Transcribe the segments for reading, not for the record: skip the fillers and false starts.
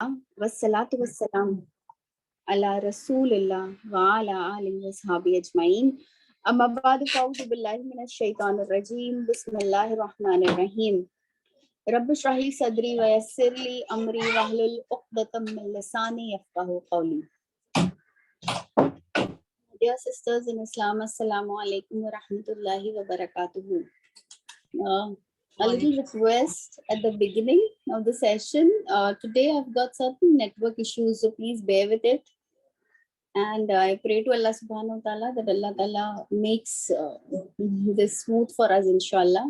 والصلاة والسلام على رسول الله وعلى آله وصحبه أجمعين. أما بعد فأعوذ بالله من الشيطان الرجيم. بسم الله الرحمن الرحيم. رب اشرح لي صدري ويسر لي أمري واحلل عقدة من لساني يفقهوا قولي. Dear sisters in Islam, Assalamu alaikum wa rahmatullahi wa barakatuhu. A little request at the beginning of the session. Today I've got certain network issues, so please bear with it. And I pray to Allah subhanahu wa ta'ala that Allah ta'ala makes this smooth for us, inshallah.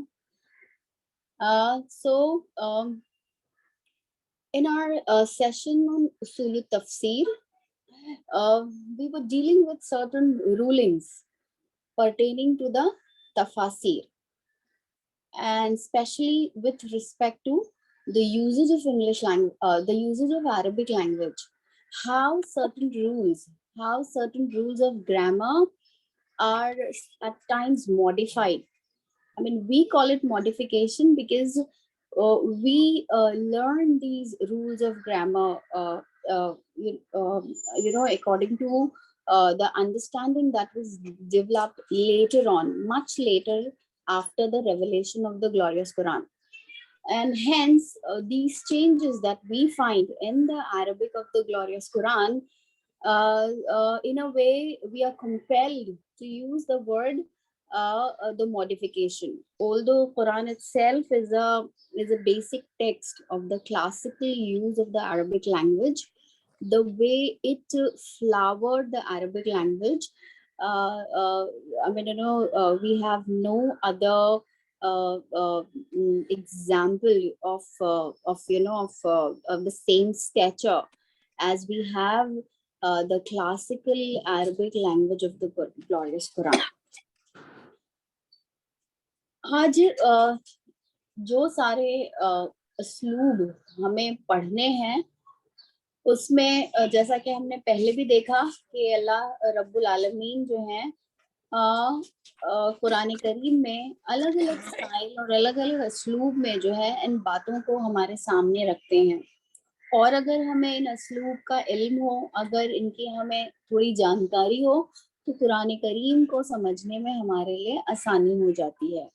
In our session on Usul Tafsir, we were dealing with certain rulings pertaining to the tafasir, and especially with respect to the usage of English language, the usage of Arabic language, how certain rules of grammar are at times modified. I mean, we call it modification because we learn these rules of grammar, according to the understanding that was developed later on, much later after the revelation of the glorious Quran. And hence, these changes that we find in the Arabic of the glorious Quran, in a way, we are compelled to use the word the modification. Although Quran itself is a basic text of the classical use of the Arabic language, the way it flowered the Arabic language, we have no other example of the same stature as we have the classical Arabic language of the glorious Quran. آج جو سارے اسلوب ہمیں پڑھنے ہیں اس میں جیسا کہ ہم نے پہلے بھی دیکھا کہ اللہ رب العالمین جو ہیں قرآن کریم میں الگ الگ اسٹائل اور الگ الگ اسلوب میں جو ہے ان باتوں کو ہمارے سامنے رکھتے ہیں، اور اگر ہمیں ان اسلوب کا علم ہو، اگر ان کی ہمیں تھوڑی جانکاری ہو تو قرآن کریم کو سمجھنے میں ہمارے لیے آسانی ہو جاتی ہے۔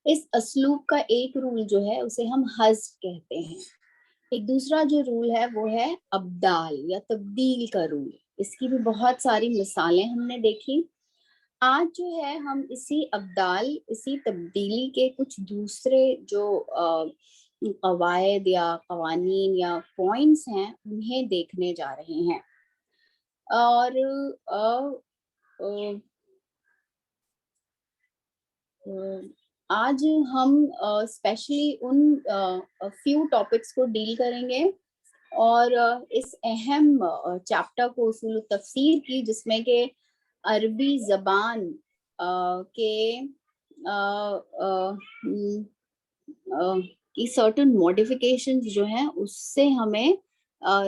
اس اسلوب کا ایک رول جو ہے اسے ہم حذف کہتے ہیں، ایک دوسرا جو رول ہے وہ ہے ابدال یا تبدیل کا رول۔ اس کی بھی بہت ساری مثالیں ہم نے دیکھی۔ آج جو ہے ہم اسی ابدال، اسی تبدیلی کے کچھ دوسرے جو قواعد یا قوانین یا پوائنٹس ہیں انہیں دیکھنے جا رہے ہیں۔ اور آج ہم اسپیشلی ان فیو ٹاپکس کو ڈیل کریں گے، اور اس اہم چیپٹر کو اصول التفسیر کی، جس میں کہ عربی زبان کے سرٹن ماڈیفیکیشنز جو ہیں اس سے ہمیں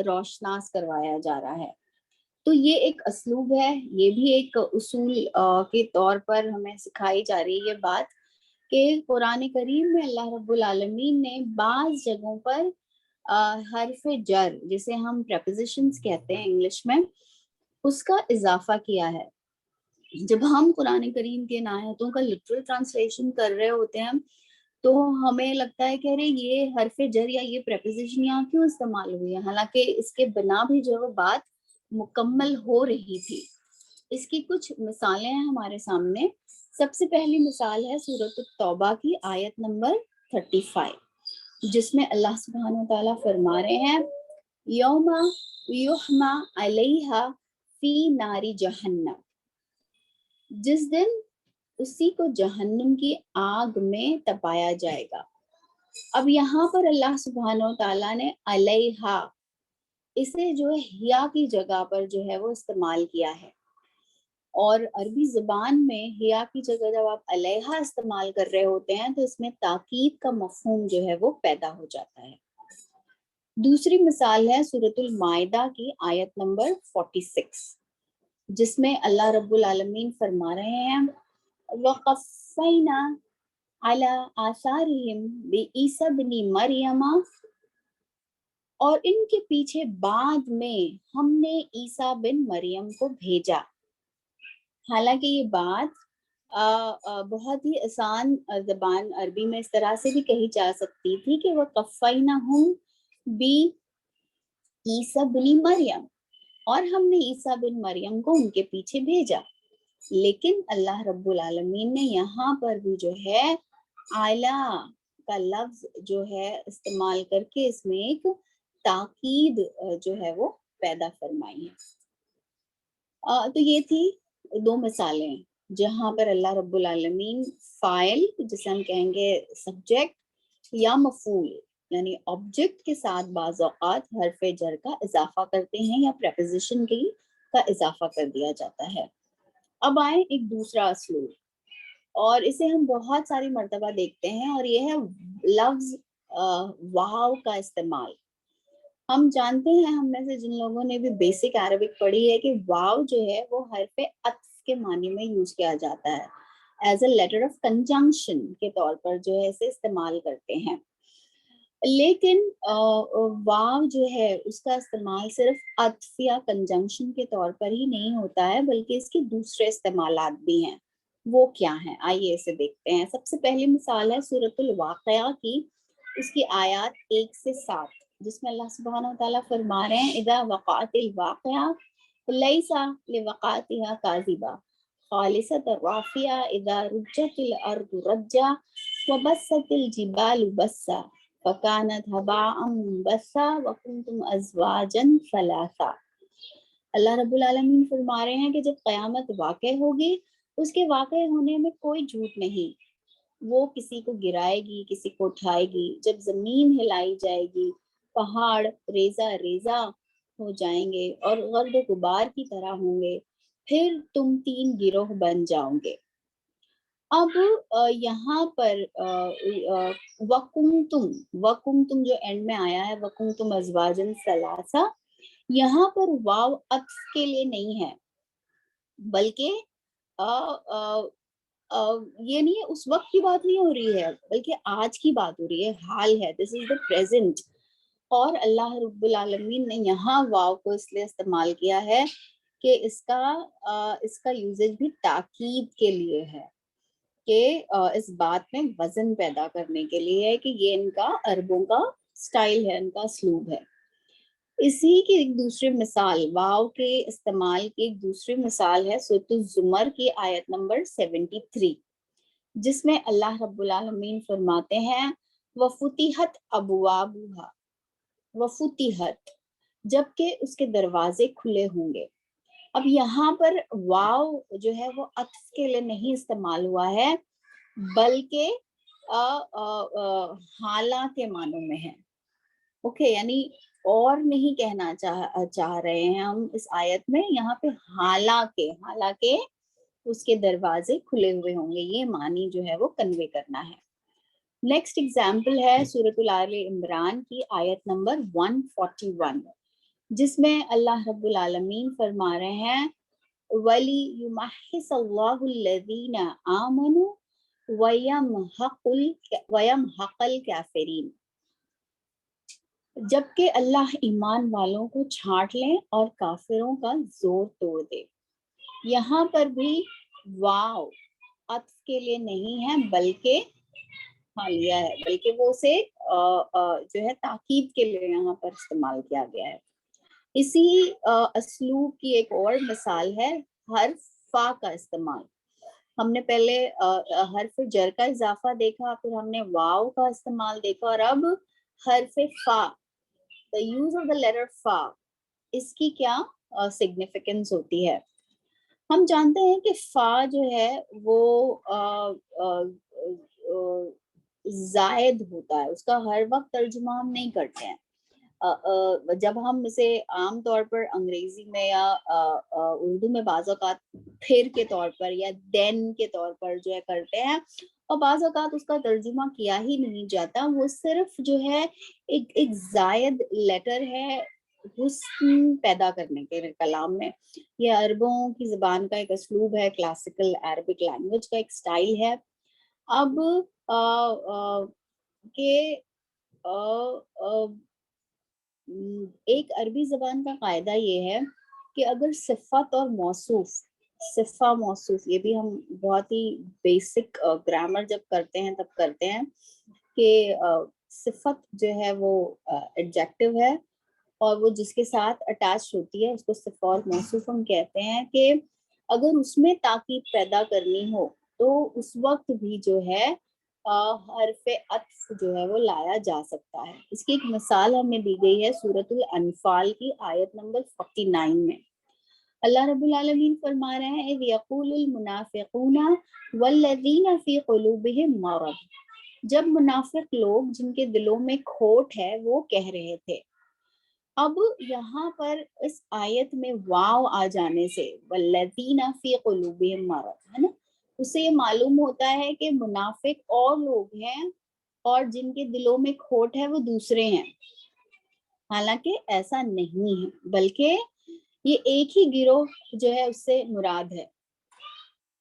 روشناس کروایا جا رہا ہے۔ تو یہ ایک اسلوب ہے، یہ بھی ایک اصول کے طور پر ہمیں سکھائی جا رہی ہے بات کہ قرآن کریم میں اللہ رب العالمین نے بعض جگہوں پر حرف جر، جسے ہم پریپوزیشنز کہتے ہیں انگلش میں، اس کا اضافہ کیا ہے۔ جب ہم قرآن کریم کے ان آیتوں کا لٹرل ٹرانسلیشن کر رہے ہوتے ہیں تو ہمیں لگتا ہے کہ ارے یہ حرف جر یا یہ پریپوزیشن یہاں کیوں استعمال ہوئی ہے، حالانکہ اس کے بنا بھی جو وہ بات مکمل ہو رہی تھی۔ اس کی کچھ مثالیں ہیں ہمارے سامنے۔ سب سے پہلی مثال ہے سورۃ التوبہ کی آیت نمبر 35، جس میں اللہ سبحانہ وتعالیٰ فرما رہے ہیں یوم یحمى علیہا فی نار جہنم، جس دن اسی کو جہنم کی آگ میں تپایا جائے گا۔ اب یہاں پر اللہ سبحانہ وتعالیٰ نے علیہا، اسے جو ہے ہیا کی جگہ پر جو ہے وہ استعمال کیا ہے، اور عربی زبان میں ہیا کی جگہ جب آپ علیہا استعمال کر رہے ہوتے ہیں تو اس میں تاکید کا مفہوم جو ہے وہ پیدا ہو جاتا ہے۔ دوسری مثال ہے سورۃ المائدہ کی آیت نمبر 46، جس میں اللہ رب العالمین فرما رہے ہیں وَقَفَّيْنَا عَلَىٰ آثَارِهِمْ بِعِیسَىٰ ابْنِ مَرْیَمَ اور ان کے پیچھے بعد میں ہم نے عیسیٰ بن مریم کو بھیجا. حالانکہ یہ بات بہت ہی آسان زبان عربی میں اس طرح سے بھی کہی جا سکتی تھی کہ وہ قفینہم بی عیسیٰ بن مریم، اور ہم نے عیسیٰ بن مریم کو ان کے پیچھے بھیجا. لیکن اللہ رب العالمین نے یہاں پر بھی جو ہے اعلیٰ کا لفظ جو ہے استعمال کر کے اس میں ایک تاکید جو ہے وہ پیدا فرمائی ہے. تو یہ تھی دو مثالیں جہاں پر اللہ رب العالمین فاعل جسے ہم کہیں گے سبجیکٹ یا مفعول یعنی آبجیکٹ کے ساتھ بعض اوقات حرف جر کا اضافہ کرتے ہیں یا پریپوزیشن کا اضافہ کر دیا جاتا ہے. اب آئیں ایک دوسرا اسلوب، اور اسے ہم بہت ساری مرتبہ دیکھتے ہیں، اور یہ ہے لفظ واو کا استعمال. ہم جانتے ہیں ہم میں سے جن لوگوں نے بھی بیسک عربک پڑھی ہے کہ واو جو ہے وہ حرف عطف کے معنی میں یوز کیا جاتا ہے، as a letter of conjunction کے طور پر جو ہے اسے استعمال کرتے ہیں. لیکن واو جو ہے اس کا استعمال صرف عطف یا کنجنکشن کے طور پر ہی نہیں ہوتا ہے، بلکہ اس کے دوسرے استعمالات بھی ہیں. وہ کیا ہیں؟ آئیے اسے دیکھتے ہیں. سب سے پہلی مثال ہے سورۃ الواقعہ کی، اس کی آیات 1 سے 7، جس میں اللہ سبحانہ وتعالیٰ فرما رہے ہیں اذا وقعت الواقعہ لیس لوقعتها کاذبہ خالصۃ رافعہ اذا رجت الارض رجا وبست الجبال بسا فکانت ہباء منبثا وکنتم ازواجا ثلاثا. اللہ رب العالمین فرما رہے ہیں کہ جب قیامت واقع ہوگی اس کے واقع ہونے میں کوئی جھوٹ نہیں. وہ کسی کو گرائے گی، کسی کو اٹھائے گی. جب زمین ہلائی جائے گی پہاڑ ریزہ ریزہ ہو جائیں گے اور گرد و غبار کی طرح ہوں گے، پھر تم 3 گروہ بن جاؤ گے. اب یہاں پر وَكُنْتُمْ جو اینڈ میں آیا ہے وَكُنْتُمْ أَزْوَاجًا ثَلَاثَةً، یہاں پر واو عطف کے لیے نہیں ہے، بلکہ یہ نہیں ہے، اس وقت کی بات نہیں ہو رہی ہے، بلکہ آج کی بات ہو رہی ہے، حال ہے. دس از دا پریزنٹ. اور اللہ رب العالمین نے یہاں واو کو اس لیے استعمال کیا ہے کہ اس کا یوزیج بھی تاکید کے لیے ہے، کہ اس بات میں وزن پیدا کرنے کے لیے ہے کہ یہ ان کا عربوں کا سٹائل ہے، ان کا اسلوب ہے. اسی کی ایک دوسری مثال، واو کے استعمال کی ایک دوسری مثال ہے سورۃ الزمر کی آیت نمبر 73، جس میں اللہ رب العالمین فرماتے ہیں وَفُتِحَتْ أَبْوَابُهَا، وَفُتِحَتْ جبکہ اس کے دروازے کھلے ہوں گے. اب یہاں پر واو جو ہے وہ عطف کے لیے نہیں استعمال ہوا ہے، بلکہ حالہ کے معنوں میں ہے. اوکے، یعنی اور نہیں کہنا چاہ رہے ہیں ہم اس آیت میں، یہاں پہ حالانکہ اس کے دروازے کھلے ہوئے ہوں گے، یہ معنی جو ہے وہ کنوے کرنا ہے. نیکسٹ ایگزامپل ہے سورۃ آل عمران کی آیت نمبر 141، جس میں اللہ رب العالمین فرما رہے ہیں وَلِيُمَحِّصَ اللَّهُ الَّذِينَ آمَنُوا وَيَمْحَقَ الْكَافِرِينَ، جبکہ اللہ ایمان والوں کو چھانٹ لیں اور کافروں کا زور توڑ دے. یہاں پر بھی واو عطف کے لیے نہیں ہے بلکہ حالیہ ہے، بلکہ وہ اسے جو ہے تاکید کے لیے یہاں پر استعمال کیا گیا ہے. اسی اسلوب کی ایک اور مثال ہے حرف فا کا استعمال. ہم نے پہلے حرف جر کا اضافہ دیکھا، پھر ہم نے واو کا استعمال دیکھا، اور اب حرف فا، the use of the letter فا، اس کی کیا سگنیفیکنس ہوتی ہے. ہم جانتے ہیں کہ فا جو ہے وہ زائد ہوتا ہے، اس کا ہر وقت ترجمہ ہم نہیں کرتے ہیں. جب ہم اسے عام طور پر انگریزی میں یا اردو میں بعض اوقات پھر کے طور پر یا دین کے طور پر جو ہے کرتے ہیں، اور بعض اوقات اس کا ترجمہ کیا ہی نہیں جاتا، وہ صرف جو ہے ایک زائد لیٹر ہے حسن پیدا کرنے کے کلام میں. یہ عربوں کی زبان کا ایک اسلوب ہے، کلاسیکل عربک لینگویج کا ایک سٹائل ہے. اب کہ ایک عربی زبان کا قاعدہ یہ ہے کہ اگر صفت اور موصوف، صفہ موصوف، یہ بھی ہم بہت ہی بیسک گرامر جب کرتے ہیں تب کرتے ہیں کہ صفت جو ہے وہ ایڈجیکٹو ہے اور وہ جس کے ساتھ اٹیچ ہوتی ہے اس کو صفہ اور موصوف ہم کہتے ہیں، کہ اگر اس میں تاکید پیدا کرنی ہو تو اس وقت بھی جو ہے حرف عطف جو ہے وہ لایا جا سکتا ہے. اس کی ایک مثال ہمیں دی گئی ہے سورۃ الانفال کی آیت نمبر 49 میں. اللہ رب العالمین فرما رہے ہیں اذ یقول المنافقون والذین فی قلوبہم مرض، جب منافق لوگ جن کے دلوں میں کھوٹ ہے وہ کہہ رہے تھے. اب یہاں پر اس آیت میں واو آ جانے سے والذین فی قلوبہم مرض ہے نا، اس سے یہ معلوم ہوتا ہے کہ منافق اور لوگ ہیں اور جن کے دلوں میں کھوٹ ہے وہ دوسرے ہیں. حالانکہ ایسا نہیں ہے، بلکہ یہ ایک ہی گروہ جو ہے اس سے مراد ہے.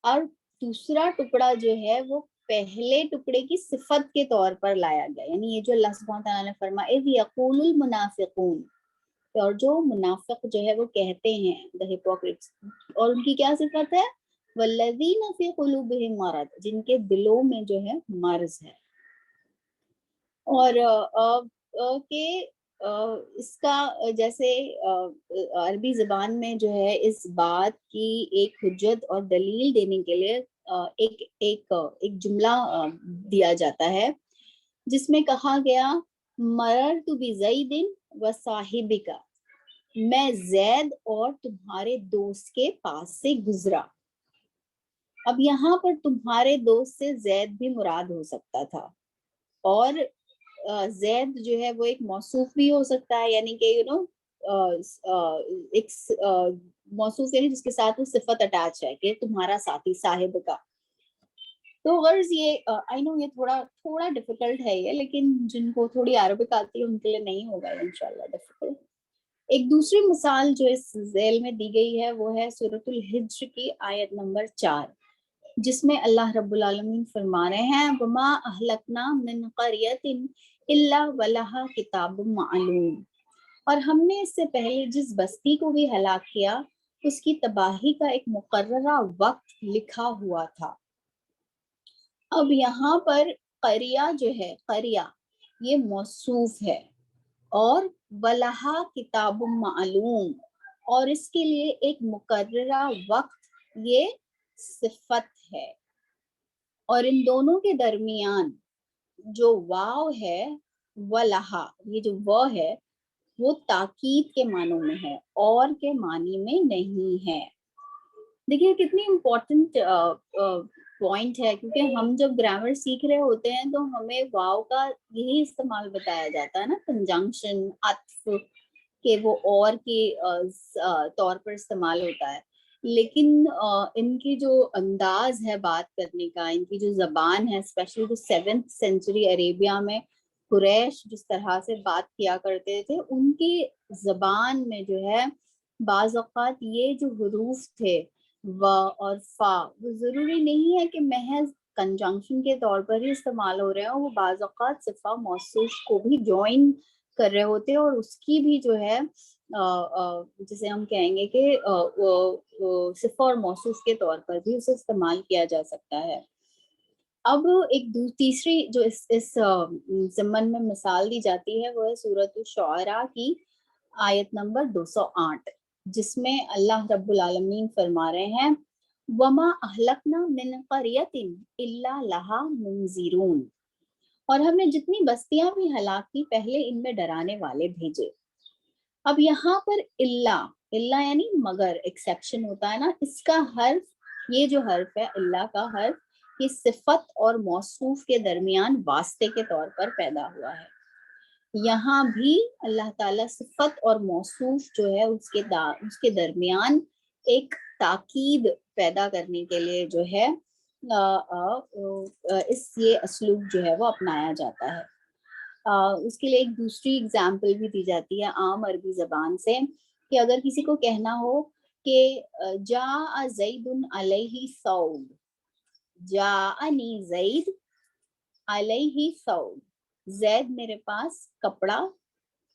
اور دوسرا ٹکڑا جو ہے وہ پہلے ٹکڑے کی صفت کے طور پر لایا گیا، یعنی یہ جو اللہ سبحانہ تعالیٰ نے فرمایا اذ یقول المنافقون، اور جو منافق جو ہے وہ کہتے ہیں the hypocrites، اور ان کی کیا صفت ہے والذین فی قلوبہم مرض، جن کے دلوں میں جو ہے مرض ہے. اور کہ اس کا جیسے عربی زبان میں جو ہے اس بات کی ایک حجت اور دلیل دینے کے لیے ایک جملہ دیا جاتا ہے جس میں کہا گیا مررت بزید وصاحبک، میں زید اور تمہارے دوست کے پاس سے گزرا. اب یہاں پر تمہارے دوست سے زید بھی مراد ہو سکتا تھا، اور زید جو ہے وہ ایک موصوف بھی ہو سکتا ہے، یعنی کہ ایک موصوف یعنی جس کے ساتھ وہ صفت اٹیچ ہے کہ تمہارا ساتھی، صاحب کا. تو غرض یہ آئی نو یہ تھوڑا ڈیفیکلٹ ہے یہ، لیکن جن کو تھوڑی عربک آتی ہے ان کے لیے نہیں ہوگا انشاءاللہ ڈیفیکلٹ. ایک دوسری مثال جو اس ذیل میں دی گئی ہے وہ ہے سورۃ الحجر کی آیت نمبر 4، جس میں اللہ رب العالمین فرما رہے ہیں وما اہلکنا من قریۃ الا ولہا کتاب معلوم، اور ہم نے اس سے پہلے جس بستی کو بھی ہلاک کیا اس کی تباہی کا ایک مقررہ وقت لکھا ہوا تھا. اب یہاں پر قریہ جو ہے، قریہ یہ موصوف ہے، اور ولہا کتاب معلوم، اور اس کے لیے ایک مقررہ وقت یہ صفت ہے. اور ان دونوں کے درمیان جو واو ہے ولہا، یہ جو و ہے وہ تاکید کے معنوں میں ہے اور کے معنی میں نہیں ہے. دیکھیے کتنی امپورٹنٹ پوائنٹ ہے، کیونکہ ہم جب گرامر سیکھ رہے ہوتے ہیں تو ہمیں واو کا یہی استعمال بتایا جاتا ہے نا، کنجنکشن، عطف، کہ وہ اور کے طور پر استعمال ہوتا ہے. لیکن ان کی جو انداز ہے بات کرنے کا، ان کی جو زبان ہے، اسپیشلی جو 7th سینچری عربیہ میں قریش جس طرح سے بات کیا کرتے تھے، ان کی زبان میں جو ہے بعض اوقات یہ جو حروف تھے و اور فا، وہ ضروری نہیں ہے کہ محض کنجنکشن کے طور پر ہی استعمال ہو رہے ہیں، وہ بعض اوقات صفہ موصوف کو بھی جوائن کر رہے ہوتے ہیں، اور اس کی بھی جو ہے جسے ہم کہیں گے کہ صفہ اور موصوف کے طور پر بھی اسے استعمال کیا جا سکتا ہے. اب ایک تیسری جو اس ضمن میں مثال دی جاتی ہے وہ ہے سورۃ الشعراء کی آیت نمبر 208، جس میں اللہ رب العالمین فرما رہے ہیں وما اہلکنا من قریۃ الا لہا منذرون، اور ہم نے جتنی بستیاں بھی ہلاک کی پہلے ان میں ڈرانے والے بھیجے. اب یہاں پر اللہ یعنی مگر، ایکسیپشن ہوتا ہے نا، اس کا حرف، یہ جو حرف ہے اللہ کا حرف، یہ صفت اور موصوف کے درمیان واسطے کے طور پر پیدا ہوا ہے. یہاں بھی اللہ تعالیٰ صفت اور موصوف جو ہے اس کے درمیان ایک تاکید پیدا کرنے کے لیے جو ہے یہ اسلوب جو ہے وہ اپنایا جاتا ہے. اس کے لیے ایک دوسری اگزامپل بھی دی جاتی ہے عام عربی زبان سے، کہ اگر کسی کو کہنا ہو کہ جاء زید علیہ ثوب، جاءنی زید علیہ ثوب، زید میرے پاس کپڑا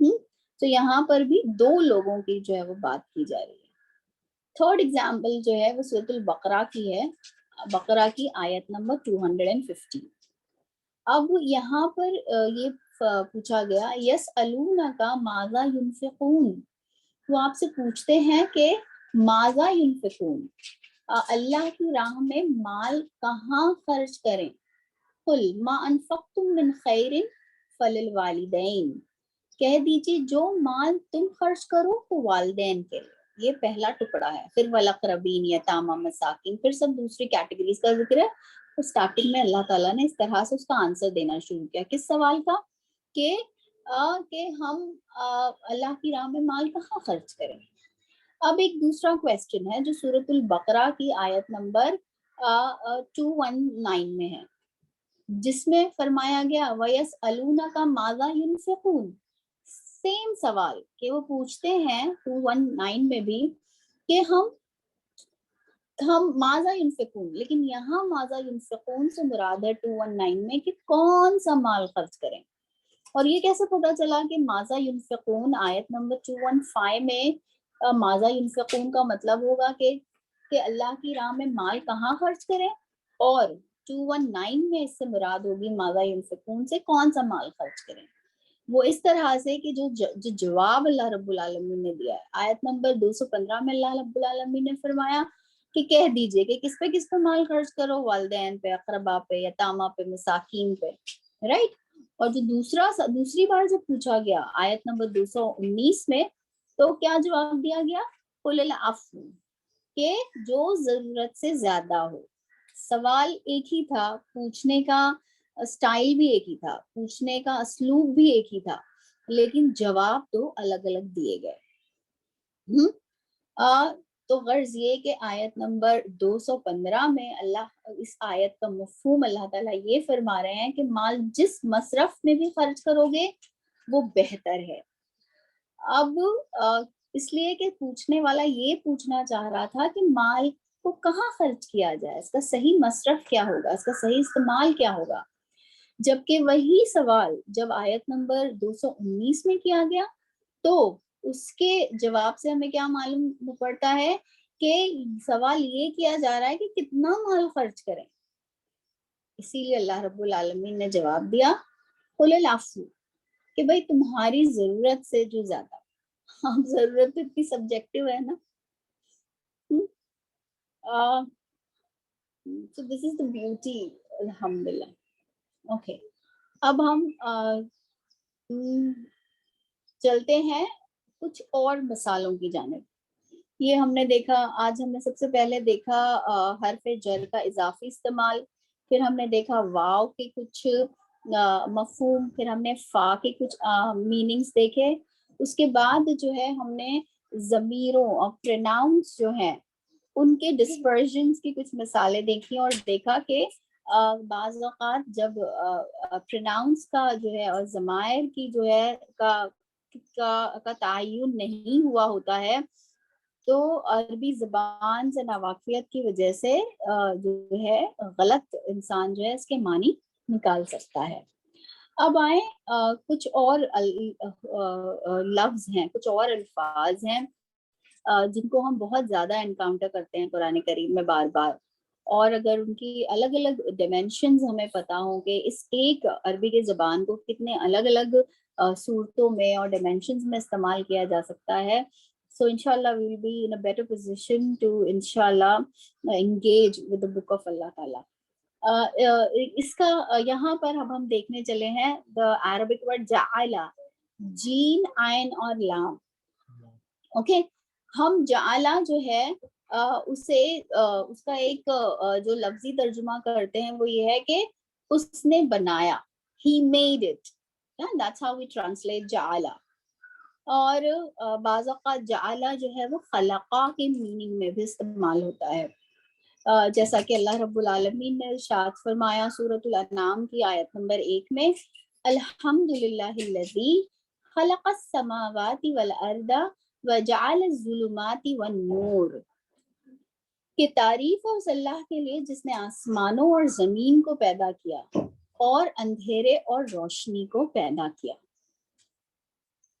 تو یہاں پر بھی دو لوگوں کی جو ہے وہ بات کی جا رہی ہے. تھرڈ ایگزامپل جو ہے وہ سورۃ البقرہ کی ہے, بقرہ کی آیت نمبر 250. اب یہاں پر یہ پوچھا گیا یسألونک ماذا ينفقون, وہ آپ سے پوچھتے ہیں کہ ماذا ينفقون, اللہ کی راہ میں مال کہاں خرچ کریں. قل ما انفقتم من خیر فللوالدین, کہہ دیجیے جو مال تم خرچ کرو تو والدین کے لیے. یہ پہلا ٹکڑا ہے. پھر والاقربین, یتامی, مساکین, پھر سب دوسری کیٹیگریز کا ذکر ہے. اسٹارٹنگ میں اللہ تعالیٰ نے اس طرح سے اس کا آنسر دینا شروع کیا. کس سوال کا؟ کہ ہم اللہ کی راہ میں مال کہاں خرچ کریں. اب ایک دوسرا کویسچن ہے جو سورۃ البقرہ کی آیت نمبر 219 میں ہے, جس میں فرمایا گیا وَيَسْأَلُونَكَ مَاذَا يُنْفِقُونَ. سیم سوال کہ وہ پوچھتے ہیں 219 میں بھی کہ ہم ماذا ينفقون, لیکن یہاں ماذا ينفقون سے مراد ہے 219 میں کہ کون سا مال خرچ کریں. اور یہ کیسے پتا چلا کہ ماذا ينفقون آیت نمبر 215 میں ماذا ينفقون کا مطلب ہوگا کہ اللہ کی راہ میں مال کہاں خرچ کریں, اور 219 میں اس سے مراد ہوگی ماذا ينفقون سے کون سا مال خرچ کریں. وہ اس طرح سے کہ جو جواب اللہ رب العالمین نے دیا ہے آیت نمبر 215 میں, اللہ رب العالمین نے فرمایا کہ کہہ دیجئے کہ کس پہ مال خرچ کرو, والدین پہ, اقربا پہ, یتاما پہ, مساکین پہ, رائٹ. اور جو دوسری بار جب پوچھا گیا آیت نمبر 219 میں, تو کیا جواب دیا گیا؟ قل العفو, کہ جو ضرورت سے زیادہ ہو. سوال ایک ہی تھا, پوچھنے کا اسٹائل بھی ایک ہی تھا, پوچھنے کا اسلوب بھی ایک ہی تھا, لیکن جواب تو الگ الگ دیے گئے. تو غرض یہ کہ آیت نمبر 215 میں اللہ اس آیت کا مفہوم اللہ تعالیٰ یہ فرما رہے ہیں کہ مال جس مصرف میں بھی خرچ کرو گے وہ بہتر ہے. اب اس لیے کہ پوچھنے والا یہ پوچھنا چاہ رہا تھا کہ مال کو کہاں خرچ کیا جائے, اس کا صحیح مصرف کیا ہوگا, اس کا صحیح استعمال کیا ہوگا. جبکہ وہی سوال جب آیت نمبر 219 میں کیا گیا تو اس کے جواب سے ہمیں کیا معلوم پڑتا ہے کہ سوال یہ کیا جا رہا ہے کہ کتنا مال خرچ کریں. اسی لیے اللہ رب العالمین نے جواب دیا قل العفو, کہ بھئی تمہاری ضرورت سے جو زیادہ. اب ضرورت اتنی سبجیکٹیو ہے نا. So this is the beauty, alhamdulillah. Okay, اب ہم چلتے ہیں کچھ اور مثالوں کی جانب. یہ ہم نے دیکھا, آج ہم نے سب سے پہلے دیکھا حرف جر کا اضافی استعمال, پھر ہم نے دیکھا واو کے کچھ مفہوم, پھر ہم نے فا کے کچھ میننگز دیکھے. اس کے بعد جو ہے ہم نے ضمیروں اور پروناؤنس جو ہیں ان کے ڈسپرژنس کی کچھ مثالیں دیکھی, اور دیکھا کہ بعض اوقات جب پروناؤنس کا جو ہے اور ضمائر کی جو ہے کا تعین نہیں ہوا ہوتا ہے تو عربی زبان سے ناواقفیت کی وجہ سے جو ہے غلط انسان جو ہے اس کے معنی نکال سکتا ہے. اب آئیں کچھ اور لفظ ہیں, کچھ اور الفاظ ہیں جن کو ہم بہت زیادہ انکاؤنٹر کرتے ہیں قرآن کریم میں بار بار, اور اگر ان کی الگ الگ ڈائمینشنز ہمیں پتہ ہوں کہ اس ایک عربی کے زبان کو کتنے الگ الگ صورتوں میں اور ڈائمینشنز میں استعمال کیا جا سکتا ہے, so inshallah we will be in a better position to inshallah engage with the book of Allah Ta'ala. اس کا یہاں پر اب ہم دیکھنے چلے ہیں the Arabic word جعلا, جین, عین اور لام. اوکے, ہم جعلا جو ہے اسے اس کا ایک جو لفظی ترجمہ کرتے ہیں وہ یہ ہے کہ اس نے بنایا, he made it, that's how we translate جعلا. اور بعض اوقات جعلا جو ہے وہ خلقہ کے میننگ میں بھی استعمال ہوتا ہے, جیسا کہ اللہ رب العالمین نے ارشاد فرمایا سورۃ الانعام کی آیت نمبر 1 میں الحمدللہ الذی خلق السماوات والارض وجعل الظلمات والنور, کہ تعریف ہے اس اللہ کے لیے جس نے آسمانوں اور زمین کو پیدا کیا اور اندھیرے اور روشنی کو پیدا کیا.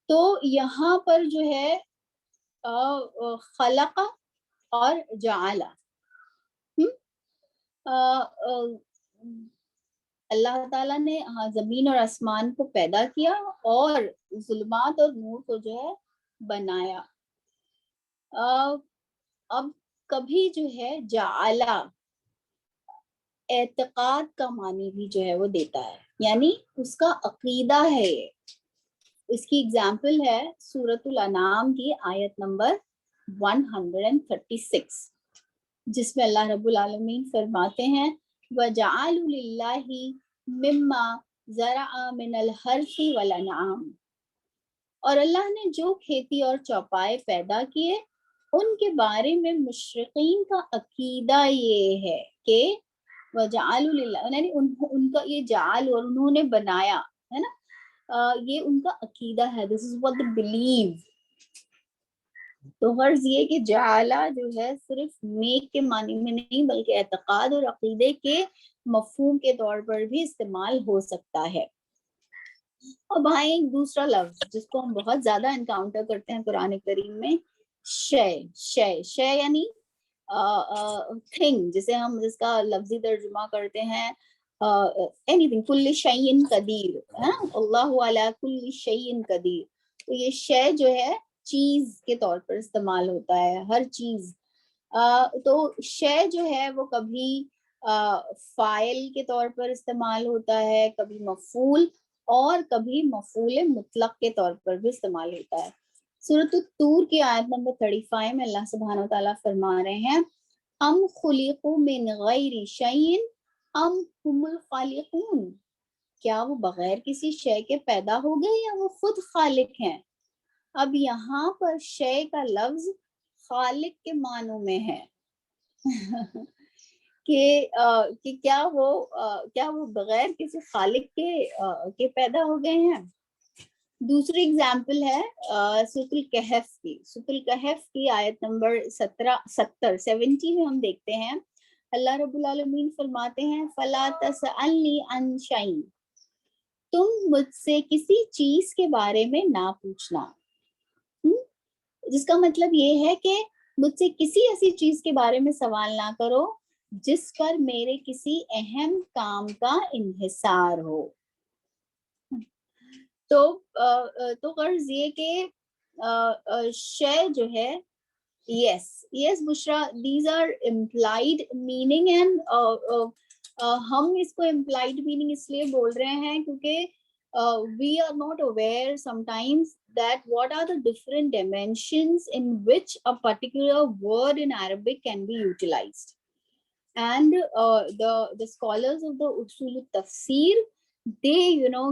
تو یہاں پر جو ہے خلق اور جعل، اللہ تعالیٰ نے زمین اور آسمان کو پیدا کیا اور ظلمات اور نور کو جو ہے بنایا. اب کبھی جو ہے جعلا اعتقاد کا معنی بھی جو ہے وہ دیتا ہے، یعنی اس کا عقیدہ ہے. یہ اس کی اگزامپل ہے سورۃ الانعام کی آیت نمبر 136، جس میں اللہ رب العالمین فرماتے ہیں وَجَعَلُوا لِلَّهِ مِمَّا زَرَعَ مِنَ الْحَرْثِ وَالْأَنْعَامِ، اور اللہ نے جو کھیتی اور چوپائے پیدا کیے ان کے بارے میں مشرقین کا عقیدہ یہ ہے کہ وَجَعَلُوا لِلَّهِ، یعنی ان کا یہ جعل اور انہوں نے بنایا ہے نا، یہ ان کا عقیدہ ہے. This is what they believe. تو غرض یہ کہ جعلہ جو ہے صرف میک کے معنی میں نہیں بلکہ اعتقاد اور عقیدے کے مفہوم کے طور پر بھی استعمال ہو سکتا ہے. اب آئیں ایک دوسرا لفظ جس کو ہم بہت زیادہ انکاؤنٹر کرتے ہیں قرآن کریم میں، شے یعنی تھنگ، جسے ہم جس کا لفظی ترجمہ کرتے ہیں anything، کل شیء قدیر، اللہ علی کل شیء قدیر. تو یہ شے جو ہے چیز کے طور پر استعمال ہوتا ہے، ہر چیز. تو شے جو ہے وہ کبھی فاعل کے طور پر استعمال ہوتا ہے، کبھی مفعول، اور کبھی مفعول مطلق کے طور پر بھی استعمال ہوتا ہے. سورۃ الطور کی آیت نمبر 35 میں اللہ سبحانہ و تعالیٰ فرما رہے ہیں ام خلقوا من غیر شیء ام هم الخالقون، کیا وہ بغیر کسی شے کے پیدا ہو گئے یا وہ خود خالق ہیں. اب یہاں پر شے کا لفظ خالق کے معنوں میں ہے کہ کیا وہ بغیر کسی خالق کے پیدا ہو گئے ہیں. دوسری اگزامپل ہے سورۃ الکہف کی. سورۃ الکہف کی آیت نمبر 70 میں ہم دیکھتے ہیں اللہ رب العالمین فرماتے ہیں فَلَا تَسْأَلْنِي عَنْ شَيْءٍ، تم مجھ سے کسی چیز کے بارے میں نہ پوچھنا. جس کا مطلب یہ ہے کہ مجھ سے کسی ایسی چیز کے بارے میں سوال نہ کرو جس پر میرے کسی اہم کام کا انحصار ہو. تو غرض یہ کہ شے جو ہے yes Bushra, these are employed meaning, and ہم اس کو امپلائڈ میننگ اس لیے بول رہے ہیں کیونکہ we are not aware sometimes that what are the different dimensions in which a particular word in Arabic can be utilized. And the scholars of the usul tafsir, they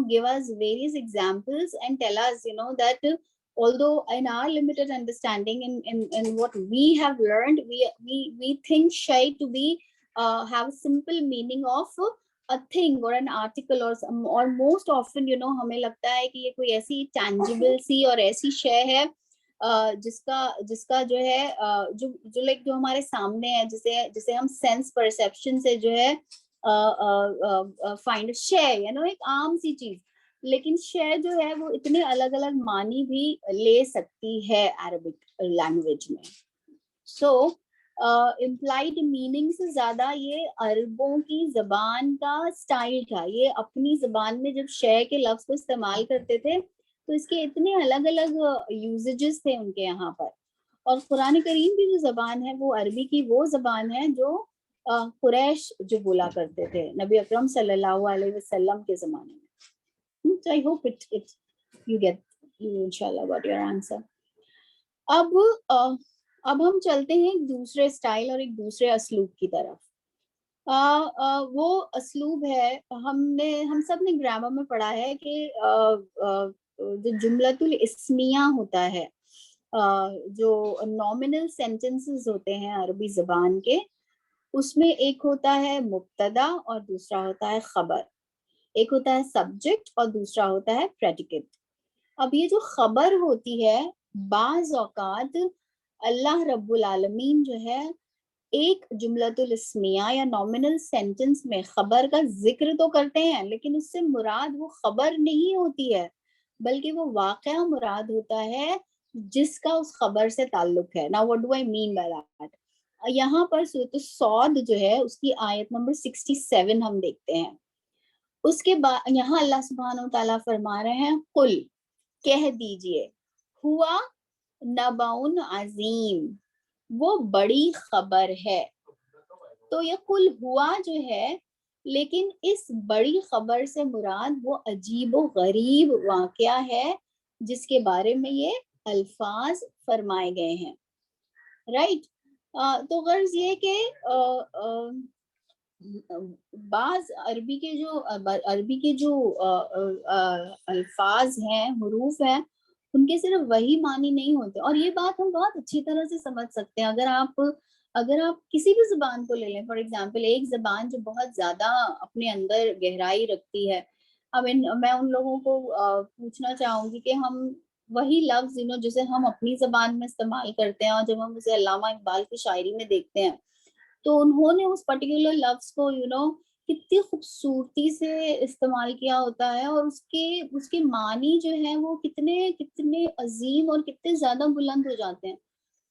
give us various examples and tell us that although in our limited understanding in what we have learned, we think shay to be have a simple meaning of a thing or an article or most often ہمیں لگتا ہے کہ یہ کوئی ایسی tangible سی اور ایسی شے ہے جس کا جو ہے جو لائک جو ہمارے سامنے ہے، جسے ہم سینس پرسیپشن سے جو ہے فائنڈ شے، ایک عام سی چیز. لیکن شے جو ہے وہ اتنے الگ الگ معنی بھی لے سکتی ہے عربک لینگویج میں. سو امپلائڈ میننگ سے زیادہ یہ عربوں کی زبان کا سٹائل تھا. یہ اپنی زبان میں جب شے کے لفظ کو استعمال کرتے تھے تو اس کے اتنے الگ الگ یوزیجز تھے ان کے یہاں پر. اور قرآن کریم کی جو زبان ہے وہ عربی کی وہ زبان ہے جو قریش جو بولا کرتے تھے نبی اکرم صلی اللہ علیہ وسلم کے زمانے میں. So I hope you inshallah got your answer. اب ہم چلتے ہیں ایک دوسرے اسٹائل اور ایک دوسرے اسلوب کی طرف. وہ اسلوب ہے ہم سب نے گرامر میں پڑھا ہے کہ جو جملۃ الاسمیہ ہوتا ہے، جو نومینل سینٹنسز ہوتے ہیں عربی زبان کے، اس میں ایک ہوتا ہے مبتدا اور دوسرا ہوتا ہے خبر. ایک ہوتا ہے سبجیکٹ اور دوسرا ہوتا ہے پریڈیکیٹ. اب یہ جو خبر ہوتی ہے بعض اوقات اللہ رب العالمین جو ہے ایک جملۃ الاسمیہ یا نومینل سینٹنس میں خبر کا ذکر تو کرتے ہیں لیکن اس سے مراد وہ خبر نہیں ہوتی ہے بلکہ وہ واقعہ مراد ہوتا ہے جس کا اس خبر سے تعلق ہے. Now what do I mean by that? یہاں پر سورۃ الصاد جو ہے اس کی آیت نمبر 67 ہم دیکھتے ہیں. اس کے بعد یہاں اللہ سبحانہ و تعالیٰ فرما رہے ہیں قل، کہہ دیجئے، ہوا نبعٌ عظیم، وہ بڑی خبر ہے. تو یہ قل ہوا جو ہے، لیکن اس بڑی خبر سے مراد وہ عجیب و غریب واقعہ ہے جس کے بارے میں یہ الفاظ فرمائے گئے ہیں. رائٹ. تو غرض یہ کہ بعض عربی کے جو الفاظ ہیں، حروف ہیں، ان کے صرف وہی معنی نہیں ہوتے. اور یہ بات ہم بہت اچھی طرح سے سمجھ سکتے ہیں اگر آپ کسی بھی زبان کو لے لیں. فار ایگزامپل ایک زبان جو بہت زیادہ اپنے اندر گہرائی رکھتی ہے، میں ان لوگوں کو پوچھنا چاہوں گی کہ ہم وہی لفظ جسے ہم اپنی زبان میں استعمال کرتے ہیں، اور جب ہم اسے علامہ اقبال کی شاعری میں دیکھتے ہیں تو انہوں نے اس پرٹیکولر لفظ کو کتنی خوبصورتی سے استعمال کیا ہوتا ہے، اور اس کے معنی جو ہے وہ کتنے عظیم اور کتنے زیادہ بلند ہو جاتے ہیں.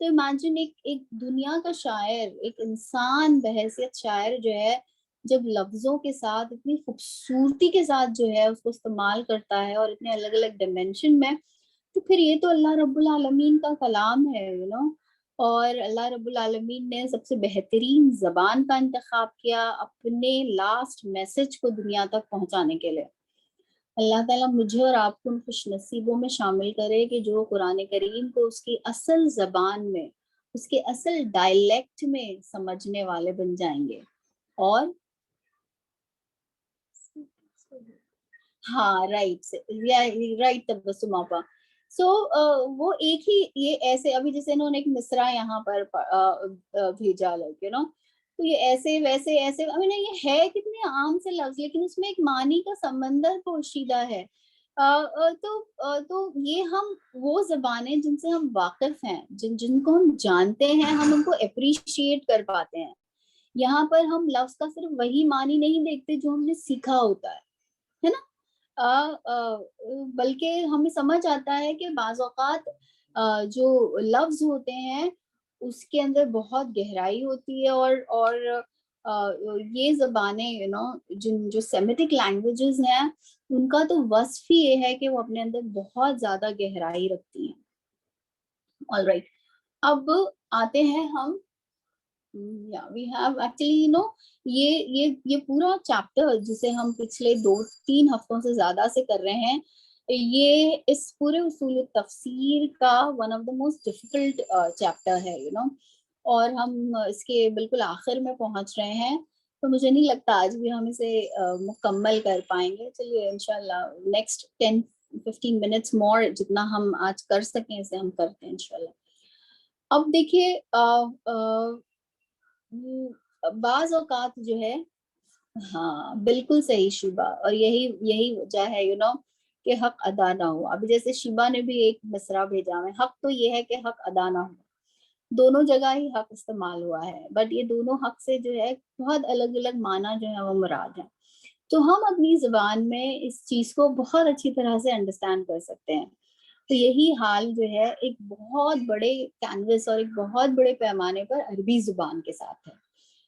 تو امیجن ایک دنیا کا شاعر، ایک انسان بحیثیت شاعر جو ہے، جب لفظوں کے ساتھ اتنی خوبصورتی کے ساتھ جو ہے اس کو استعمال کرتا ہے اور اتنے الگ الگ ڈائمینشن میں، تو پھر یہ تو اللہ رب العالمین کا کلام ہے. اور اللہ رب العالمین نے سب سے بہترین زبان کا انتخاب کیا اپنے لاسٹ میسج کو دنیا تک پہنچانے کے لیے. اللہ تعالیٰ مجھے اور آپ کو ان خوش نصیبوں میں شامل کرے کہ جو قرآن کریم کو اس کی اصل زبان میں، اس کے اصل ڈائلیکٹ میں سمجھنے والے بن جائیں گے. اور ہاں رائٹ تبسم آپا. سو وہ ایک ہی یہ ایسے ابھی جیسے انہوں نے ایک مصرع یہاں پر بھیجا تو یہ ایسے ویسے ایسے یہ ہے کتنے عام سے لفظ، لیکن اس میں ایک معنی کا سمندر پوشیدہ ہے. تو یہ ہم وہ زبانیں جن سے ہم واقف ہیں، جن کو ہم جانتے ہیں، ہم ان کو اپریشیٹ کر پاتے ہیں. یہاں پر ہم لفظ کا صرف وہی معنی نہیں دیکھتے جو ہم نے سیکھا ہوتا ہے نا. بلکہ ہمیں سمجھ آتا ہے کہ بعض اوقات جو لفظ ہوتے ہیں اس کے اندر بہت گہرائی ہوتی ہے، اور یہ زبانیں جو سیمیٹک لینگویجز ہیں ان کا تو وصف ہی یہ ہے کہ وہ اپنے اندر بہت زیادہ گہرائی رکھتی ہیں. All right. اب آتے ہیں ہم we have actually یہ پورا چیپٹر جسے ہم پچھلے 2-3 ہفتوں سے زیادہ سے کر رہے ہیں، یہ اس پورے اصول تفسیر کا one of the most difficult chapter ہے اور ہم اس کے بالکل آخر میں پہنچ رہے ہیں. تو مجھے نہیں لگتا آج بھی ہم اسے مکمل کر پائیں گے. چلیے انشاءاللہ نیکسٹ 10-15 منٹس مور جتنا ہم آج کر سکیں اسے ہم کرتے ہیں انشاءاللہ. اب دیکھیے بعض اوقات جو ہے، ہاں بالکل صحیح شیبہ، اور یہی وجہ ہے کہ حق ادا نہ ہو. ابھی جیسے شیبہ نے بھی ایک مصرع بھیجا ہے، حق تو یہ ہے کہ حق ادا نہ ہو. دونوں جگہ ہی حق استعمال ہوا ہے، بٹ یہ دونوں حق سے جو ہے بہت الگ الگ معنی جو ہے وہ مراد ہے. تو ہم اپنی زبان میں اس چیز کو بہت اچھی طرح سے انڈرسٹینڈ کر سکتے ہیں. تو یہی حال جو ہے ایک بہت بڑے کینوس اور ایک بہت بڑے پیمانے پر عربی زبان کے ساتھ ہے،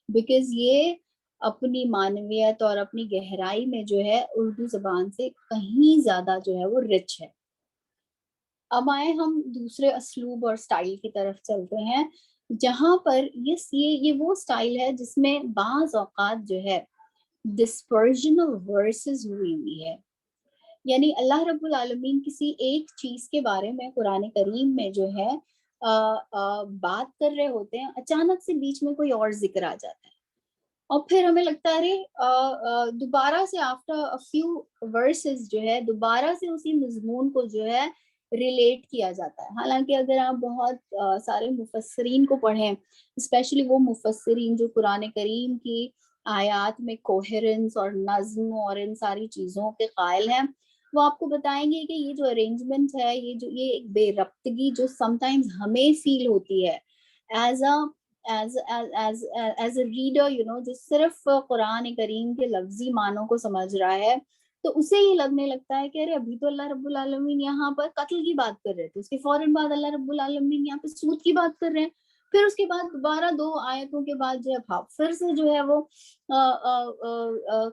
بیکاز یہ اپنی معنویت اور اپنی گہرائی میں جو ہے اردو زبان سے کہیں زیادہ جو ہے وہ رچ ہے. اب آئے ہم دوسرے اسلوب اور سٹائل کی طرف چلتے ہیں، جہاں پر یہ وہ سٹائل ہے جس میں بعض اوقات جو ہے ڈسپرژن آف ورسز ہوئی ہے. یعنی اللہ رب العالمین کسی ایک چیز کے بارے میں قرآن کریم میں جو ہے بات کر رہے ہوتے ہیں، اچانک سے بیچ میں کوئی اور ذکر آ جاتا ہے، اور پھر ہمیں لگتا ہے دوبارہ سے آفٹر فیو ورسز جو ہے دوبارہ سے اسی مضمون کو جو ہے ریلیٹ کیا جاتا ہے. حالانکہ اگر آپ بہت سارے مفسرین کو پڑھیں، اسپیشلی وہ مفسرین جو قرآن کریم کی آیات میں کوہرنس اور نظم اور ان ساری چیزوں کے قائل ہیں، وہ آپ کو بتائیں گے کہ یہ جو ارینجمنٹ ہے، یہ ایک بے ربطگی جو سم ٹائمز ہمیں فیل ہوتی ہے ایز اے ریڈر جو صرف قرآن کریم کے لفظی معنوں کو سمجھ رہا ہے، تو اسے یہ لگنے لگتا ہے کہ ارے ابھی تو اللہ رب العالمین یہاں پر قتل کی بات کر رہے تھے, اس کے فوراً بعد اللہ رب العالمین یہاں پہ سود کی بات کر رہے ہیں, پھر اس کے بعد دوبارہ 2 آیتوں کے بعد جو ہے پھر سے جو ہے وہ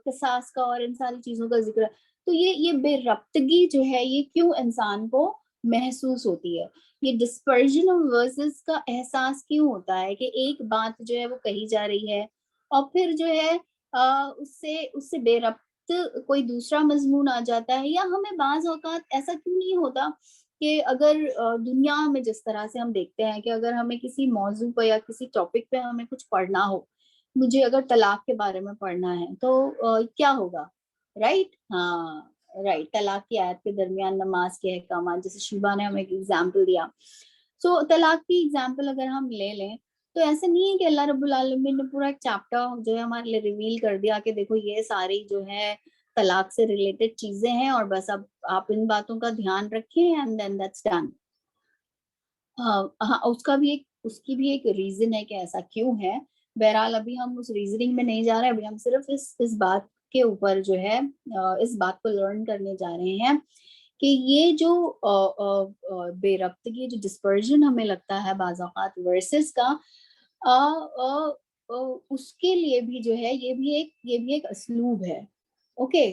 قصاص کا اور ان ساری چیزوں کا ذکر ہے. تو یہ بے ربطگی جو ہے یہ کیوں انسان کو محسوس ہوتی ہے, یہ ڈسپرژن آف ورسز کا احساس کیوں ہوتا ہے کہ ایک بات جو ہے وہ کہی جا رہی ہے اور پھر جو ہے اس سے بے ربط کوئی دوسرا مضمون آ جاتا ہے. یا ہمیں بعض اوقات ایسا کیوں نہیں ہوتا کہ اگر دنیا میں جس طرح سے ہم دیکھتے ہیں کہ اگر ہمیں کسی موضوع پہ یا کسی ٹاپک پہ ہمیں کچھ پڑھنا ہو, مجھے اگر طلاق کے بارے میں پڑھنا ہے تو کیا ہوگا, رائٹ, ہاں رائٹ, طلاق کی آیت کے درمیان نماز کے احکامات, جیسے شیبا نے ہمیں ایک ایگزامپل دیا. سو طلاق کی ایگزامپل اگر ہم لے لیں تو ایسا نہیں ہے کہ اللہ رب العالمین نے پورا ایک چیپٹر جو ہے ہمارے لیے ریویل کر دیا کہ دیکھو یہ ساری جو ہے طلاق سے ریلیٹڈ چیزیں ہیں اور بس اب آپ ان باتوں کا دھیان رکھیں اینڈ دین دیٹس ڈن. ہاں اس کی بھی ایک ریزن ہے کہ ایسا کیوں ہے. بہرحال ابھی ہم اس ریزننگ میں نہیں جا رہے, ابھی ہم صرف اس بات کے اوپر جو ہے اس بات کو لرن کرنے جا رہے ہیں کہ یہ جو بے ربطگی, جو ڈسپرژن ہمیں لگتا ہے بعض اوقات ورسز کا, اس کے لیے بھی جو ہے یہ بھی ایک اسلوب ہے. اوکے,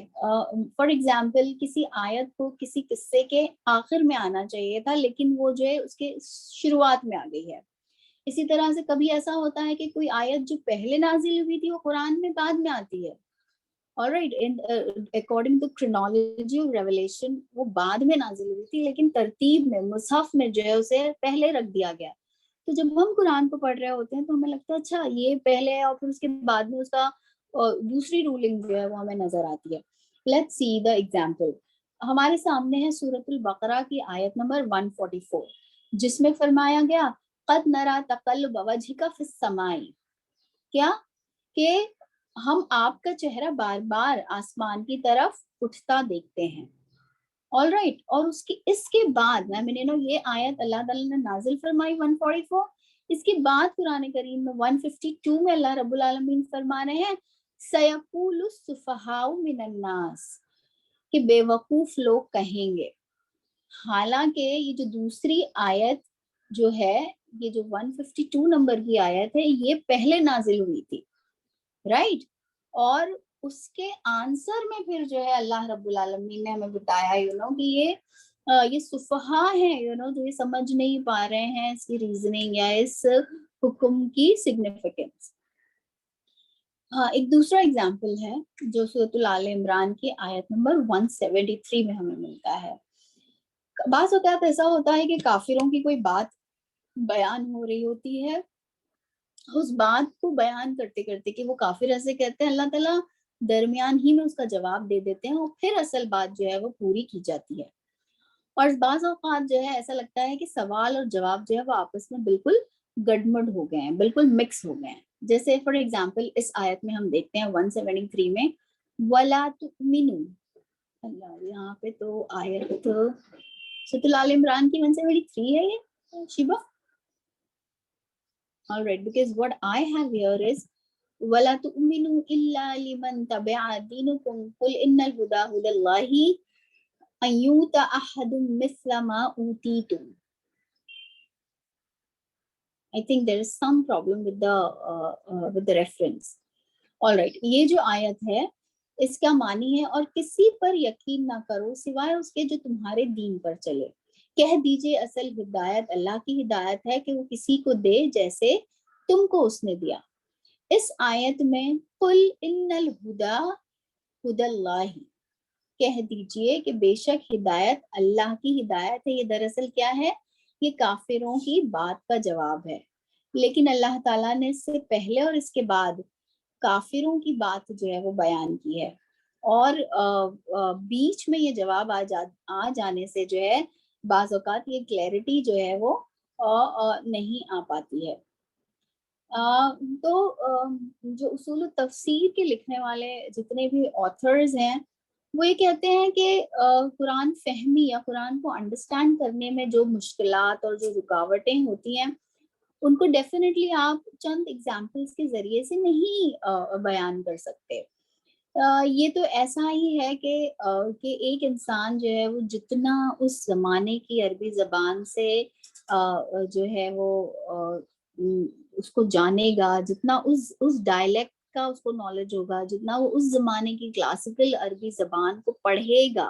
فار ایگزامپل کسی آیت کو کسی قصے کے آخر میں آنا چاہیے تھا لیکن وہ جو ہے اس کے شروعات میں آ گئی ہے. اسی طرح سے کبھی ایسا ہوتا ہے کہ کوئی آیت جو پہلے نازل ہوئی تھی وہ قرآن میں بعد میں آتی ہے. alright, according to chronology of revelation وہ بعد میں نازل ہوئی تھی لیکن ترتیب میں مصحف میں جو ہے اسے پہلے رکھ دیا گیا. تو جب ہم قرآن کو پڑھ رہے ہوتے ہیں تو ہمیں لگتا ہے اچھا یہ پہلے ہے اور پھر اس کے بعد میں اس کا دوسری رولنگ جو ہے وہ ہمیں نظر آتی ہے. Let's see the example. ہمارے سامنے ہے سورۃ البقرہ کی آیت نمبر 144 جس میں فرمایا گیا قد نرى تقلب وجهك في السماء, کیا کہ ہم آپ کا چہرہ بار بار آسمان کی طرف اٹھتا دیکھتے ہیں. all right, اور اس کے بعد یہ آیت اللہ تعالیٰ نے نازل فرمائی 144. اس کے بعد قرآن کریم میں 152 میں اللہ رب العالمین فرما رہے ہیں سَيَقُولُ السُّفَهَاءُ مِنَ النَّاسِ, کہ بے وقوف لوگ کہیں گے. حالانکہ یہ جو دوسری آیت جو ہے, یہ جو 152 نمبر کی آیت ہے, یہ پہلے نازل ہوئی تھی, رائٹ, اور اس کے آنسر میں پھر جو ہے اللہ رب العالمین نے ہمیں بتایا کہ یہ صفحا ہیں جو یہ سمجھ نہیں پا رہے ہیں اس کی ریزننگ یا اس حکم کی سگنیفیکنس. ایک دوسرا ایگزامپل ہے جو سورۃ آل عمران کی آیت نمبر 173 میں ہمیں ملتا ہے. بعض اوقات ایسا ہوتا ہے کہ کافروں کی کوئی بات بیان ہو رہی ہوتی ہے, اس بات کو بیان کرتے کرتے کہ وہ کافر ایسے کہتے ہیں, اللہ تعالیٰ درمیان ہی میں اس کا جواب دے دیتے ہیں اور پھر اصل بات جو ہے وہ پوری کی جاتی ہے. اور بعض اوقات جو ہے ایسا لگتا ہے کہ سوال اور جواب جو ہے وہ آپس میں بالکل گڈمڈ ہو گئے ہیں, بالکل مکس ہو گئے ہیں. جیسے فار ایگزامپل اس آیت میں ہم دیکھتے ہیں 173 میں وَلَا تُؤْمِنُوا, اللہ یہاں پہ تو آیت سورۃ آل عمران کی 173 ہے یہ Shiba. All right, because what I have here is وَلَا تُؤْمِنُوا إِلَّا لِمَنْ تَبِعَ دِينُكُمْ قُلْ إِنَّ الْهُدَى هُدَى اللَّهِ أَن يُؤْتَ أَحَدٌ مِثْلَ مَا أُوتِيتُمْ. I think there is some problem with the reference. All right, یہ جو آیت ہے اس کا معنی ہے اور کسی پر یقین نہ کرو سوائے اس کے جو تمہارے دین پر چلے. کہہ دیجئے اصل ہدایت اللہ کی ہدایت ہے کہ وہ کسی کو دے جیسے تم کو اس نے دیا. اس آیت میں قل ان الہدا ہدی اللہ, کہہ دیجئے کہ بے شک ہدایت اللہ کی ہدایت ہے. یہ دراصل کیا ہے, یہ کافروں کی بات کا جواب ہے, لیکن اللہ تعالیٰ نے اس سے پہلے اور اس کے بعد کافروں کی بات جو ہے وہ بیان کی ہے, اور بیچ میں یہ جواب آ جانے سے جو ہے بعض اوقات یہ کلیئرٹی جو ہے وہ نہیں آ پاتی ہے. تو جو اصول التفسیر کے لکھنے والے جتنے بھی آتھرز ہیں وہ یہ کہتے ہیں کہ قرآن فہمی یا قرآن کو انڈرسٹینڈ کرنے میں جو مشکلات اور جو رکاوٹیں ہوتی ہیں ان کو ڈیفینیٹلی آپ چند ایگزامپلس کے ذریعے سے نہیں بیان کر سکتے. یہ تو ایسا ہی ہے کہ ایک انسان جو ہے وہ جتنا اس زمانے کی عربی زبان سے جو ہے وہ اس کو جانے گا، جتنا اس ڈائلیکٹ کا اس کو نالج ہوگا، جتنا وہ اس زمانے کی کلاسیکل عربی زبان کو پڑھے گا،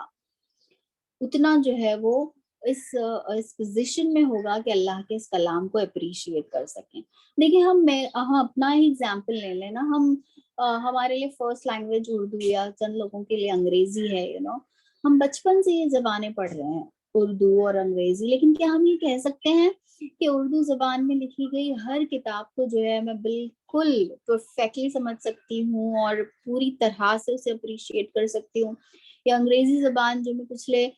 اتنا جو ہے وہ اس پوزیشن میں ہوگا کہ اللہ کے اس کلام کو اپریشیٹ کر سکیں. دیکھیں ہم اپنا ہی اگزامپل لے لیں نا. ہمارے لیے فرسٹ لینگویج اردو یا چند لوگوں کے لیے انگریزی ہے. ہم بچپن سے یہ زبانیں پڑھ رہے ہیں، اردو اور انگریزی. لیکن کیا ہم یہ کہہ سکتے ہیں کہ اردو زبان میں لکھی گئی ہر کتاب کو جو ہے میں بالکل پرفیکٹلی سمجھ سکتی ہوں اور پوری طرح سے اسے اپریشیٹ کر سکتی ہوں؟ یا انگریزی زبان جو میں پچھلے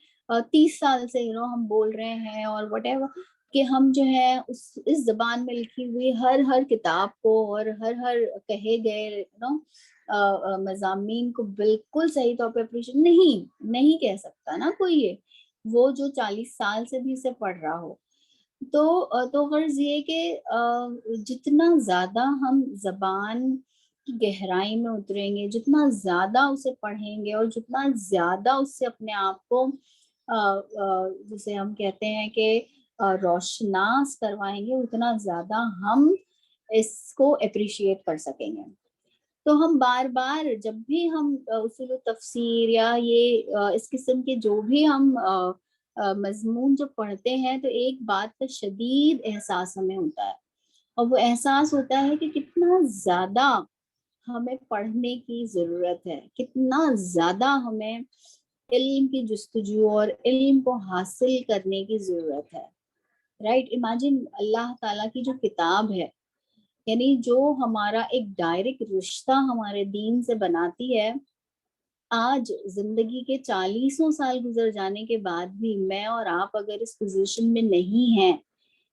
30 سال سے ہم بول رہے ہیں اور وٹ ایور، کہ ہم جو ہے اس زبان میں لکھی ہوئی ہر کتاب کو اور ہر کہے گئے مضامین کو بالکل صحیح طور پہ اپریشیٹ نہیں کہہ سکتا نا کوئی یہ، وہ جو 40 سال سے بھی اسے پڑھ رہا ہو. تو غرض یہ کہ جتنا زیادہ ہم زبان کی گہرائی میں اتریں گے، جتنا زیادہ اسے پڑھیں گے اور جتنا زیادہ اس سے اپنے آپ کو جسے ہم کہتے ہیں کہ روشناس کروائیں گے، اتنا زیادہ ہم اس کو اپریشیٹ کر سکیں گے. تو ہم بار بار جب بھی ہم اصول تفسیر یا یہ اس قسم کے جو بھی ہم مضمون جو پڑھتے ہیں، تو ایک بات کا شدید احساس ہمیں ہوتا ہے، اور وہ احساس ہوتا ہے کہ کتنا زیادہ ہمیں پڑھنے کی ضرورت ہے، کتنا زیادہ ہمیں علم کی جستجو اور علم کو حاصل کرنے کی ضرورت ہے. رائٹ؟ امیجن اللہ تعالیٰ کی جو کتاب ہے، یعنی جو ہمارا ایک ڈائریکٹ رشتہ ہمارے دین سے بناتی ہے، آج زندگی کے 40 سال گزر جانے کے بعد بھی میں اور آپ اگر اس پوزیشن میں نہیں ہیں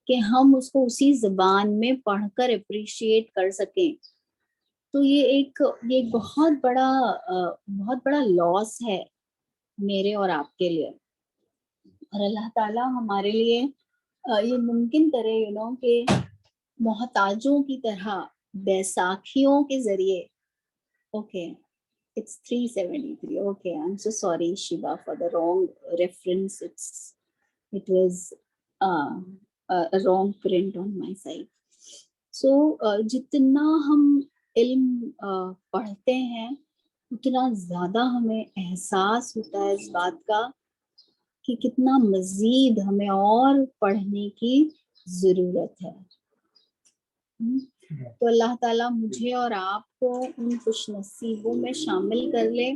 کہ ہم اس کو اسی زبان میں پڑھ کر اپریشیٹ کر سکیں، تو یہ بہت بڑا لاس ہے میرے اور آپ کے لیے. اور اللہ تعالیٰ ہمارے لیے یہ ممکن کرے کہ محتاجوں کی طرح بیساکھیوں کے ذریعے. Okay it's 373. Okay, I'm so sorry Shiva for the wrong reference. It was a wrong print on my side. So جتنا ہم علم پڑھتے ہیں، اتنا زیادہ ہمیں احساس ہوتا ہے اس بات کا کہ کتنا مزید ہمیں اور پڑھنے کی ضرورت ہے. تو اللہ تعالیٰ مجھے اور آپ کو ان خوش نصیبوں میں شامل کر لے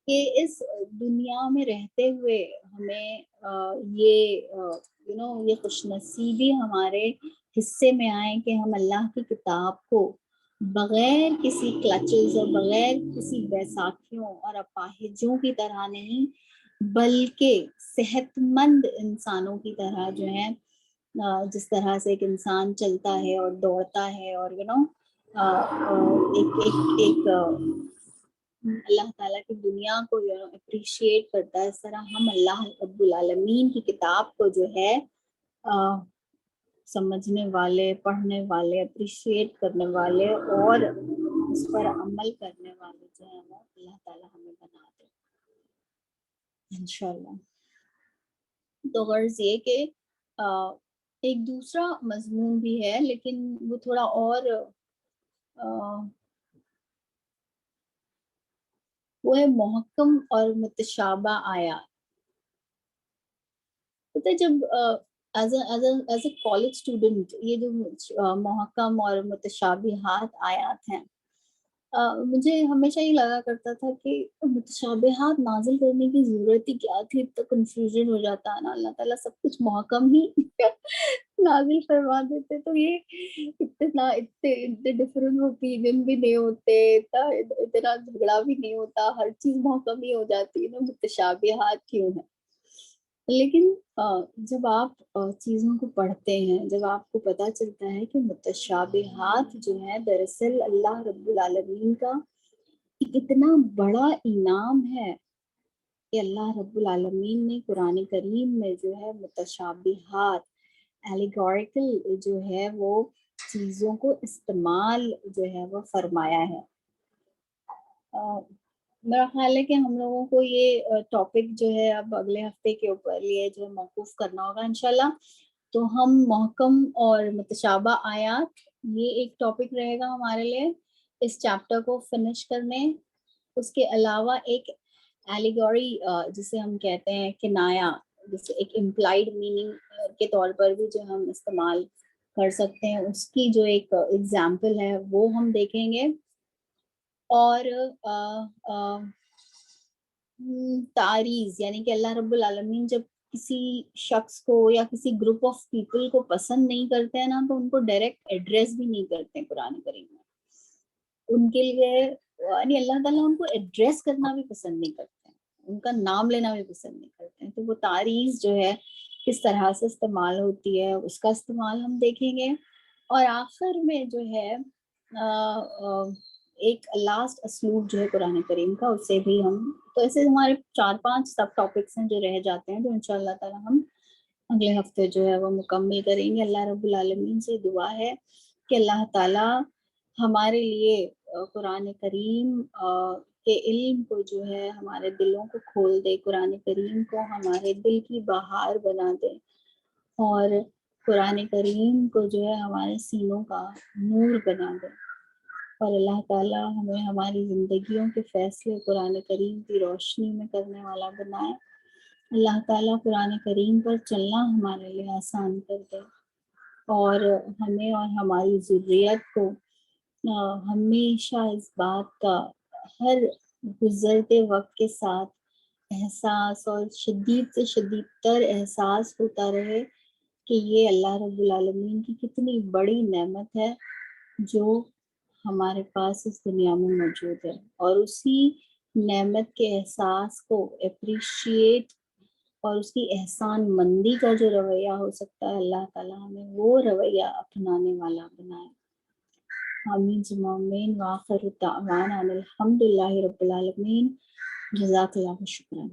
کہ اس دنیا میں رہتے ہوئے ہمیں یہ خوش نصیبی ہمارے حصے میں آئے کہ ہم اللہ کی کتاب کو بغیر کسی کلچز اور بغیر کسی بیساکھیوں اور اپاہجوں کی طرح نہیں، بلکہ صحت مند انسانوں کی طرح جو ہے، جس طرح سے ایک انسان چلتا ہے اور دوڑتا ہے اور ایک اللہ تعالیٰ کی دنیا کو اپریشیٹ کرتا ہے، اس طرح ہم اللہ رب العالمین کی کتاب کو جو ہے سمجھنے والے، پڑھنے والے، اپریشیٹ کرنے والے اور اس پر عمل کرنے والے جو ہیں وہ اللہ تعالیٰ ہمیں بنا دے انشاءاللہ. تو غرض یہ کہ ایک دوسرا مضمون بھی ہے، لیکن وہ تھوڑا اور وہ ہے محکم اور متشابہ آیات. پتہ جب ایز اے کالج اسٹوڈنٹ یہ جو محکم اور متشابہات آیات ہیں، مجھے ہمیشہ یہ لگا کرتا تھا کہ متشابہات نازل کرنے کی ضرورت ہی کیا تھی، تو کنفیوژن ہو جاتا ہے نا، اللہ تعالیٰ سب کچھ محکم ہی نازل فرما دیتے، تو یہ اتنے ڈفرینٹ اوپینین بھی نہیں ہوتے، اتنا جھگڑا بھی نہیں ہوتا، ہر چیز محکم ہی ہو جاتی ہے نا، متشابہات کیوں ہے؟ لیکن جب آپ چیزوں کو پڑھتے ہیں، جب آپ کو پتہ چلتا ہے کہ متشابہات جو ہیں دراصل اللہ رب العالمین کا اتنا بڑا انعام ہے کہ اللہ رب العالمین نے قرآن کریم میں جو ہے متشابہات ایلیگوریکل جو ہے وہ چیزوں کو استعمال جو ہے وہ فرمایا ہے. میرا خیال ہے کہ ہم لوگوں کو یہ ٹاپک جو ہے اب اگلے ہفتے کے اوپر یہ جو موقوف کرنا ہوگا انشاءاللہ. تو ہم محکم اور متشابہ آیات یہ ایک ٹاپک رہے گا ہمارے لیے اس چیپٹر کو فنش کرنے. اس کے علاوہ ایک ایلیگوری جسے ہم کہتے ہیں کنایا، جسے ایک امپلائڈ میننگ کے طور پر بھی جو ہم استعمال کر سکتے ہیں، اس کی جو ایک ایگزامپل ہے وہ ہم دیکھیں گے. اور تعریض یعنی کہ اللہ رب العالمین جب کسی شخص کو یا کسی گروپ آف پیپل کو پسند نہیں کرتے ہیں نا، تو ان کو ڈائریکٹ ایڈریس بھی نہیں کرتے ہیں قرآن کریم میں. ان کے لیے یعنی اللہ تعالیٰ ان کو ایڈریس کرنا بھی پسند نہیں کرتے ہیں، ان کا نام لینا بھی پسند نہیں کرتے ہیں. تو وہ تعریض جو ہے کس طرح سے استعمال ہوتی ہے، اس کا استعمال ہم دیکھیں گے. اور آخر میں جو ہے ایک لاسٹ اسلوب جو ہے قرآن کریم کا، اسے بھی ہم، تو ایسے ہمارے 4-5 سب ٹاپکس ہیں جو رہ جاتے ہیں، جو انشاءاللہ تعالیٰ ہم اگلے ہفتے جو ہے وہ مکمل کریں گے. اللہ رب العالمین سے دعا ہے کہ اللہ تعالیٰ ہمارے لیے قرآن کریم کے علم کو جو ہے ہمارے دلوں کو کھول دے، قرآن کریم کو ہمارے دل کی بہار بنا دے، اور قرآن کریم کو جو ہے ہمارے سینوں کا نور بنا دے. اور اللہ تعالیٰ ہمیں ہماری زندگیوں کے فیصلے قرآن کریم کی روشنی میں کرنے والا بنائے. اللہ تعالیٰ قرآن کریم پر چلنا ہمارے لیے آسان کر دے، اور ہمیں اور ہماری ذریت کو ہمیشہ اس بات کا ہر گزرتے وقت کے ساتھ احساس، اور شدید سے شدید تر احساس ہوتا رہے کہ یہ اللہ رب العالمین کی کتنی بڑی نعمت ہے جو ہمارے پاس اس دنیا میں موجود ہے. اور اسی نعمت کے احساس کو اپریشیٹ اور اس کی احسان مندی کا جو رویہ ہو سکتا ہے، اللہ تعالیٰ ہمیں وہ رویہ اپنانے والا بنائے. آمین ثم آمین. وآخر دعوانا الحمد للہ رب العالمین. جزاک اللہ شکرا.